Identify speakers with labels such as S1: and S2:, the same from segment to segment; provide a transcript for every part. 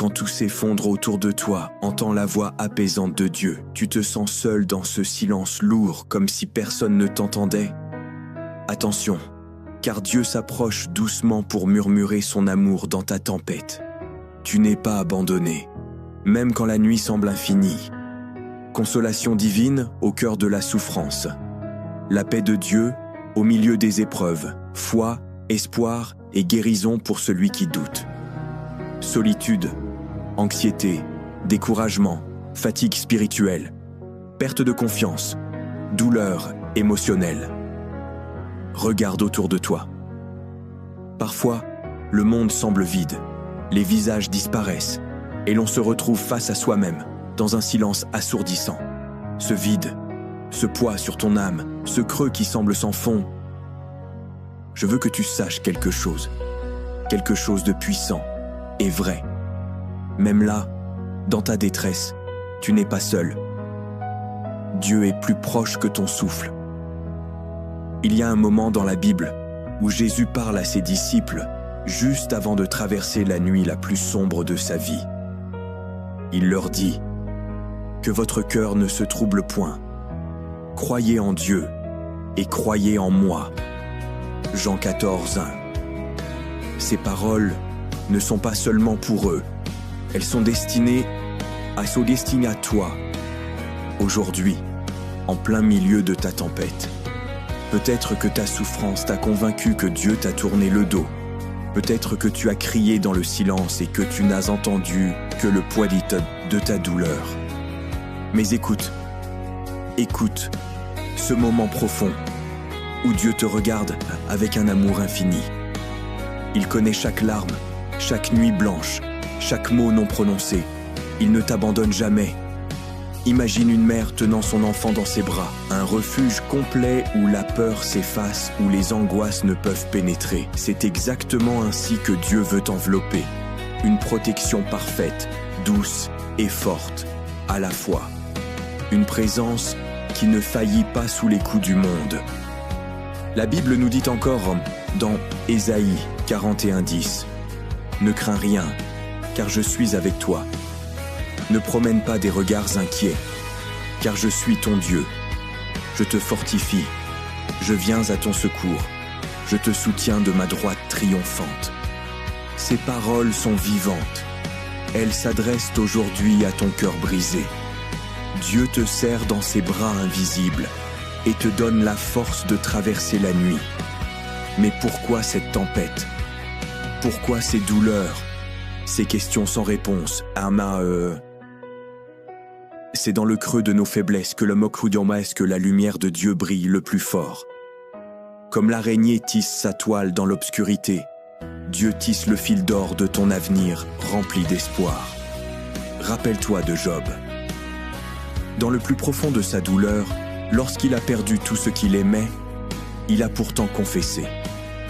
S1: quand tout s'effondre autour de toi, entends la voix apaisante de Dieu. Tu te sens seul dans ce silence lourd, comme si personne ne t'entendait. Attention, car Dieu s'approche doucement pour murmurer son amour dans ta tempête. Tu n'es pas abandonné, même quand la nuit semble infinie. Consolation divine au cœur de la souffrance. La paix de Dieu au milieu des épreuves. Foi, espoir et guérison pour celui qui doute. Solitude, anxiété, découragement, fatigue spirituelle, perte de confiance, douleur émotionnelle. Regarde autour de toi. Parfois, le monde semble vide, les visages disparaissent et l'on se retrouve face à soi-même, dans un silence assourdissant. Ce vide, ce poids sur ton âme, ce creux qui semble sans fond. Je veux que tu saches quelque chose de puissant et vrai. Même là, dans ta détresse, tu n'es pas seul. Dieu est plus proche que ton souffle. Il y a un moment dans la Bible où Jésus parle à ses disciples juste avant de traverser la nuit la plus sombre de sa vie. Il leur dit « Que votre cœur ne se trouble point. Croyez en Dieu et croyez en moi. » Jean 14, 1. Ces paroles ne sont pas seulement pour eux, elles sont destinées à toi, aujourd'hui, en plein milieu de ta tempête. Peut-être que ta souffrance t'a convaincu que Dieu t'a tourné le dos. Peut-être que tu as crié dans le silence et que tu n'as entendu que le poids de ta douleur. Mais écoute ce moment profond où Dieu te regarde avec un amour infini. Il connaît chaque larme, chaque nuit blanche, chaque mot non prononcé. Il ne t'abandonne jamais. Imagine une mère tenant son enfant dans ses bras, un refuge complet où la peur s'efface, où les angoisses ne peuvent pénétrer. C'est exactement ainsi que Dieu veut t'envelopper. Une protection parfaite, douce et forte, à la fois. Une présence qui ne faillit pas sous les coups du monde. La Bible nous dit encore dans Ésaïe 41:10 « Ne crains rien, car je suis avec toi. Ne promène pas des regards inquiets, car je suis ton Dieu. Je te fortifie, je viens à ton secours, je te soutiens de ma droite triomphante. » Ces paroles sont vivantes. Elles s'adressent aujourd'hui à ton cœur brisé. Dieu te serre dans ses bras invisibles et te donne la force de traverser la nuit. Mais pourquoi cette tempête? Pourquoi ces douleurs? Ces questions sans réponse, C'est dans le creux de nos faiblesses que que la lumière de Dieu brille le plus fort. Comme l'araignée tisse sa toile dans l'obscurité, Dieu tisse le fil d'or de ton avenir rempli d'espoir. Rappelle-toi de Job. Dans le plus profond de sa douleur, lorsqu'il a perdu tout ce qu'il aimait, il a pourtant confessé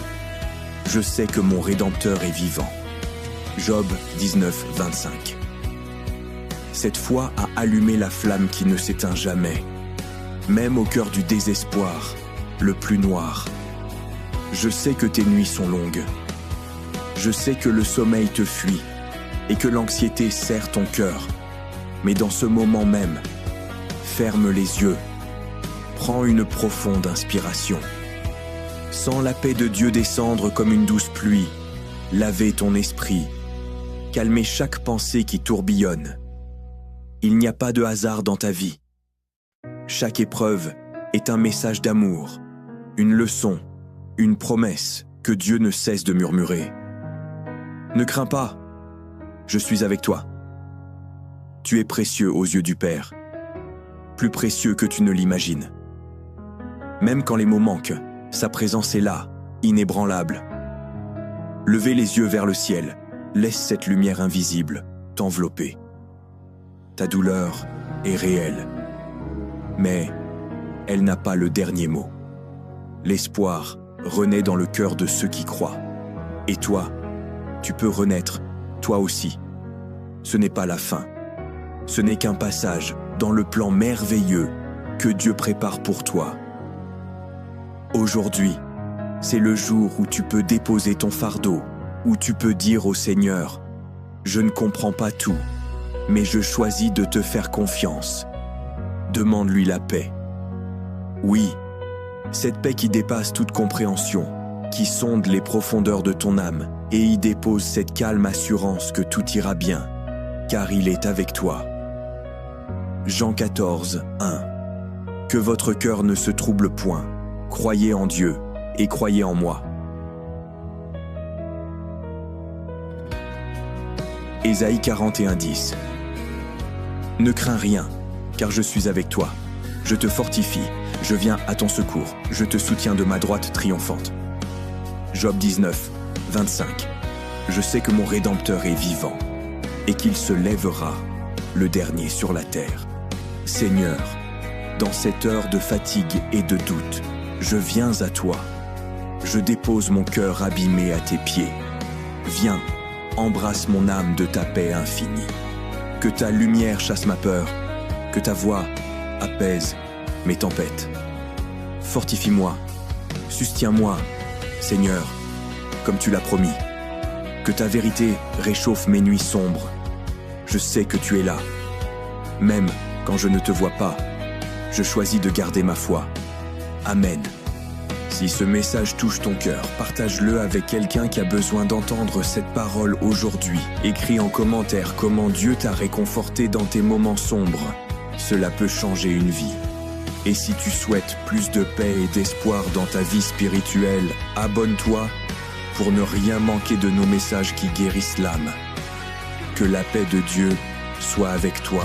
S1: « Je sais que mon Rédempteur est vivant ». Job 19:25. Cette foi a allumé la flamme qui ne s'éteint jamais, même au cœur du désespoir, le plus noir. Je sais que tes nuits sont longues. Je sais que le sommeil te fuit et que l'anxiété serre ton cœur. Mais dans ce moment même, ferme les yeux. Prends une profonde inspiration. Sens la paix de Dieu descendre comme une douce pluie, laver ton esprit, calmer chaque pensée qui tourbillonne. Il n'y a pas de hasard dans ta vie. Chaque épreuve est un message d'amour, une leçon, une promesse que Dieu ne cesse de murmurer. Ne crains pas, je suis avec toi. Tu es précieux aux yeux du Père, plus précieux que tu ne l'imagines. Même quand les mots manquent, sa présence est là, inébranlable. Levez les yeux vers le ciel, laisse cette lumière invisible t'envelopper. Ta douleur est réelle, mais elle n'a pas le dernier mot. L'espoir renaît dans le cœur de ceux qui croient. Et toi, tu peux renaître, toi aussi. Ce n'est pas la fin. Ce n'est qu'un passage dans le plan merveilleux que Dieu prépare pour toi. Aujourd'hui, c'est le jour où tu peux déposer ton fardeau, où tu peux dire au Seigneur Je ne comprends pas tout, mais je choisis de te faire confiance. Demande-lui la paix. Oui, cette paix qui dépasse toute compréhension, qui sonde les profondeurs de ton âme et y dépose cette calme assurance que tout ira bien, car il est avec toi. Jean 14, 1. Que votre cœur ne se trouble point. Croyez en Dieu et croyez en moi. Ésaïe 41, 10. Ne crains rien, car je suis avec toi. Je te fortifie, je viens à ton secours, je te soutiens de ma droite triomphante. Job 19, 25. Je sais que mon Rédempteur est vivant, et qu'il se lèvera, le dernier sur la terre. Seigneur, dans cette heure de fatigue et de doute, je viens à toi. Je dépose mon cœur abîmé à tes pieds. Viens, embrasse mon âme de ta paix infinie. Que ta lumière chasse ma peur, que ta voix apaise mes tempêtes. Fortifie-moi, sustiens-moi, Seigneur, comme tu l'as promis. Que ta vérité réchauffe mes nuits sombres. Je sais que tu es là. Même quand je ne te vois pas, je choisis de garder ma foi. Amen. Si ce message touche ton cœur, partage-le avec quelqu'un qui a besoin d'entendre cette parole aujourd'hui. Écris en commentaire comment Dieu t'a réconforté dans tes moments sombres. Cela peut changer une vie. Et si tu souhaites plus de paix et d'espoir dans ta vie spirituelle, abonne-toi pour ne rien manquer de nos messages qui guérissent l'âme. Que la paix de Dieu soit avec toi.